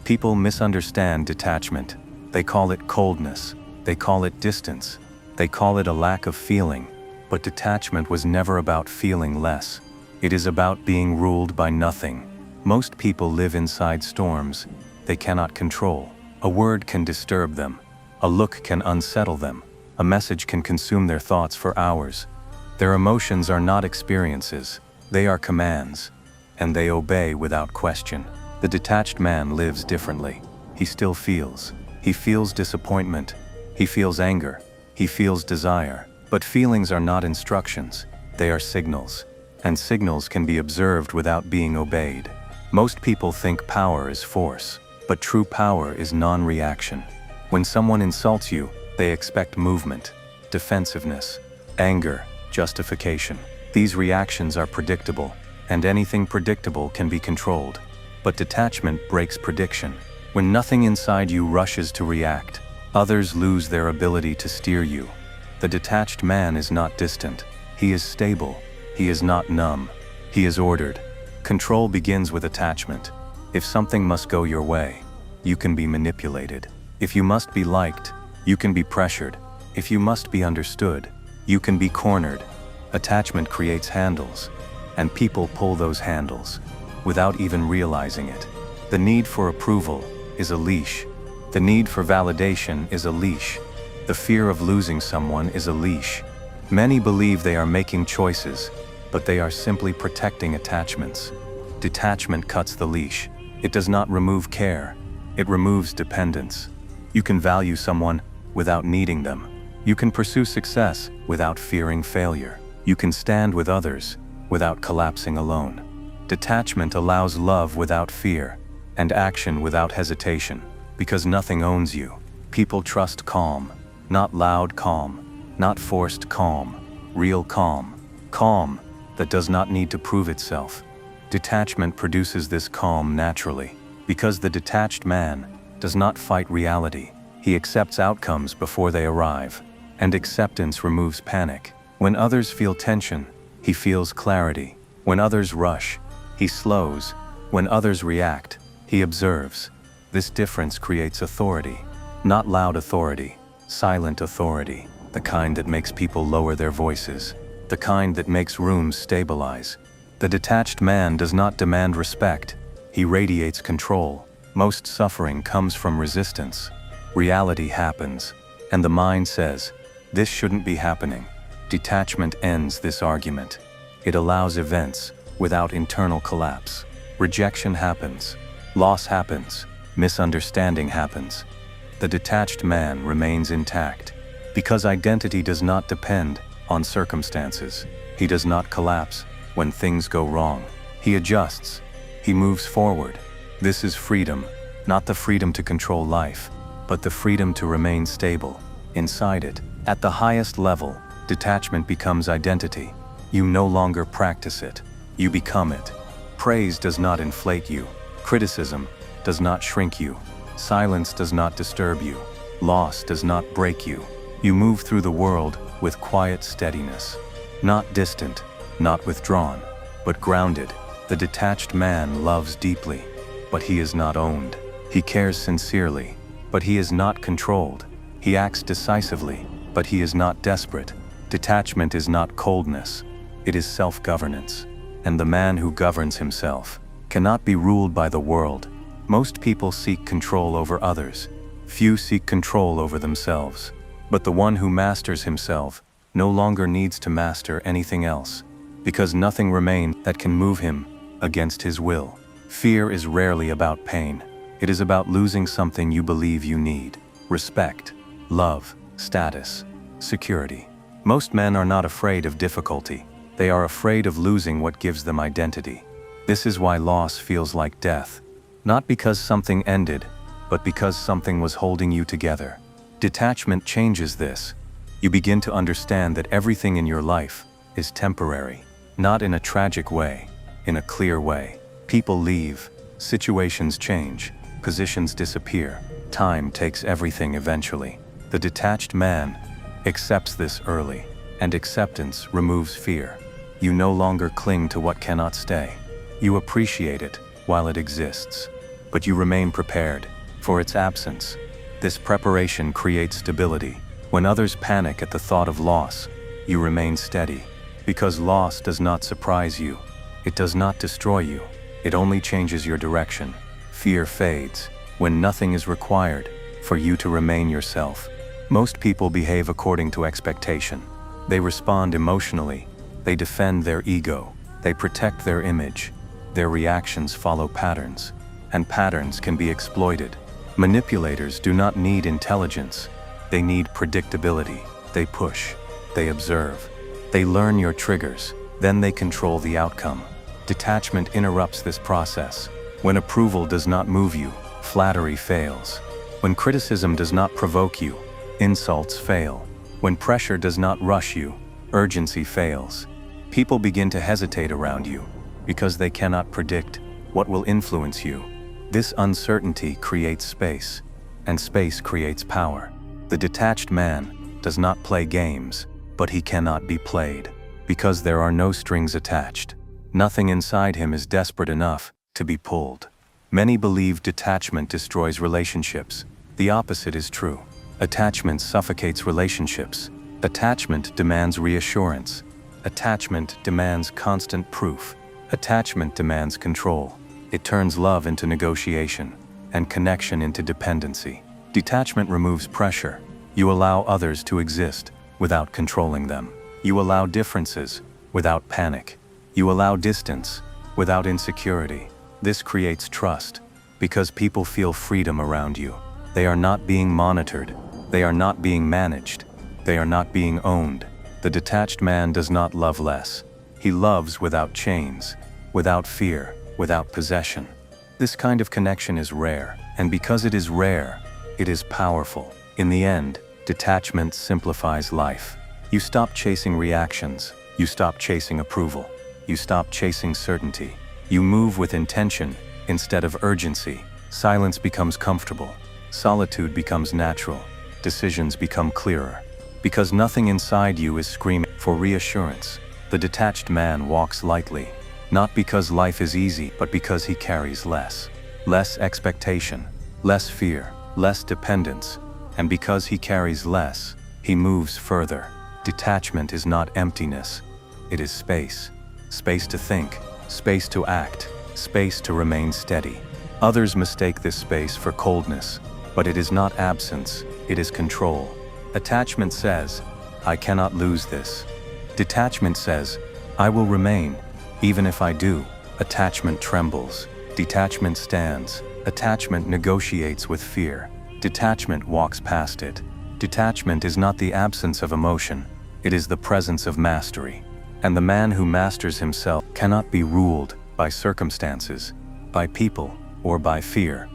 People misunderstand detachment. They call it coldness. They call it distance. They call it a lack of feeling. But detachment was never about feeling less. It is about being ruled by nothing. Most people live inside storms they cannot control. A word can disturb them. A look can unsettle them. A message can consume their thoughts for hours. Their emotions are not experiences. They are commands. And they obey without question. The detached man lives differently. He still feels. He feels disappointment. He feels anger. He feels desire. But feelings are not instructions. They are signals. And signals can be observed without being obeyed. Most people think power is force. But true power is non-reaction. When someone insults you, they expect movement, defensiveness, anger, justification. These reactions are predictable, and anything predictable can be controlled. But detachment breaks prediction. When nothing inside you rushes to react, others lose their ability to steer you. The detached man is not distant. He is stable. He is not numb. He is ordered. Control begins with attachment. If something must go your way, you can be manipulated. If you must be liked, you can be pressured. If you must be understood, you can be cornered. Attachment creates handles, and people pull those handles without even realizing it. The need for approval is a leash. The need for validation is a leash. The fear of losing someone is a leash. Many believe they are making choices, but they are simply protecting attachments. Detachment cuts the leash. It does not remove care. It removes dependence. You can value someone without needing them. You can pursue success without fearing failure. You can stand with others without collapsing alone. Detachment allows love without fear and action without hesitation, because nothing owns you. People trust calm, not loud calm, not forced calm, real calm. Calm that does not need to prove itself. Detachment produces this calm naturally, because the detached man does not fight reality. He accepts outcomes before they arrive, and acceptance removes panic. When others feel tension, he feels clarity. When others rush, he slows. When others react, he observes. This difference creates authority. Not loud authority, silent authority. The kind that makes people lower their voices. The kind that makes rooms stabilize. The detached man does not demand respect. He radiates control. Most suffering comes from resistance. Reality happens, and the mind says, "This shouldn't be happening." Detachment ends this argument. It allows events without internal collapse. Rejection happens. Loss happens. Misunderstanding happens. The detached man remains intact, because identity does not depend on circumstances. He does not collapse when things go wrong. He adjusts. He moves forward. This is freedom, not the freedom to control life, but the freedom to remain stable. Inside it, at the highest level, detachment becomes identity. You no longer practice it. You become it. Praise does not inflate you. Criticism does not shrink you. Silence does not disturb you. Loss does not break you. You move through the world with quiet steadiness. Not distant, not withdrawn, but grounded. The detached man loves deeply, but he is not owned. He cares sincerely, but he is not controlled. He acts decisively, but he is not desperate. Detachment is not coldness. It is self-governance. And the man who governs himself cannot be ruled by the world. Most people seek control over others. Few seek control over themselves. But the one who masters himself no longer needs to master anything else, because nothing remains that can move him against his will. Fear is rarely about pain. It is about losing something you believe you need. Respect, love, status, security. Most men are not afraid of difficulty. They are afraid of losing what gives them identity. This is why loss feels like death. Not because something ended, but because something was holding you together. Detachment changes this. You begin to understand that everything in your life is temporary. Not in a tragic way, in a clear way. People leave, situations change, positions disappear. Time takes everything eventually. The detached man accepts this early, and acceptance removes fear. You no longer cling to what cannot stay. You appreciate it while it exists. but you remain prepared for its absence. This preparation creates stability. When others panic at the thought of loss, you remain steady. Because loss does not surprise you. It does not destroy you. It only changes your direction. Fear fades when nothing is required for you to remain yourself. Most people behave according to expectation. They respond emotionally. They defend their ego. They protect their image. Their reactions follow patterns, and patterns can be exploited. Manipulators do not need intelligence. They need predictability. They push. They observe. They learn your triggers. Then they control the outcome. Detachment interrupts this process. When approval does not move you, flattery fails. When criticism does not provoke you, insults fail. When pressure does not rush you, urgency fails. People begin to hesitate around you because they cannot predict what will influence you. This uncertainty creates space, and space creates power. The detached man does not play games, but he cannot be played, because there are no strings attached. Nothing inside him is desperate enough to be pulled. Many believe detachment destroys relationships. The opposite is true. Attachment suffocates relationships. Attachment demands reassurance. Attachment demands constant proof. Attachment demands control. It turns love into negotiation, and connection into dependency. Detachment removes pressure. You allow others to exist without controlling them. You allow differences without panic. You allow distance without insecurity. This creates trust, because people feel freedom around you. They are not being monitored. They are not being managed. They are not being owned. The detached man does not love less. He loves without chains, without fear, without possession. This kind of connection is rare, and because it is rare, it is powerful. In the end, detachment simplifies life. You stop chasing reactions. You stop chasing approval. You stop chasing certainty. You move with intention instead of urgency. Silence becomes comfortable. Solitude becomes natural. Decisions become clearer. Because nothing inside you is screaming for reassurance. The detached man walks lightly, not because life is easy, but because he carries less. Less expectation, less fear, less dependence, and because he carries less, he moves further. Detachment is not emptiness, it is space. Space to think, space to act, space to remain steady. Others mistake this space for coldness, but it is not absence, it is control. Attachment says, I cannot lose this. Detachment says, I will remain, even if I do. Attachment trembles. Detachment stands. Attachment negotiates with fear. Detachment walks past it. Detachment is not the absence of emotion, it is the presence of mastery. And the man who masters himself cannot be ruled by circumstances, by people, or by fear.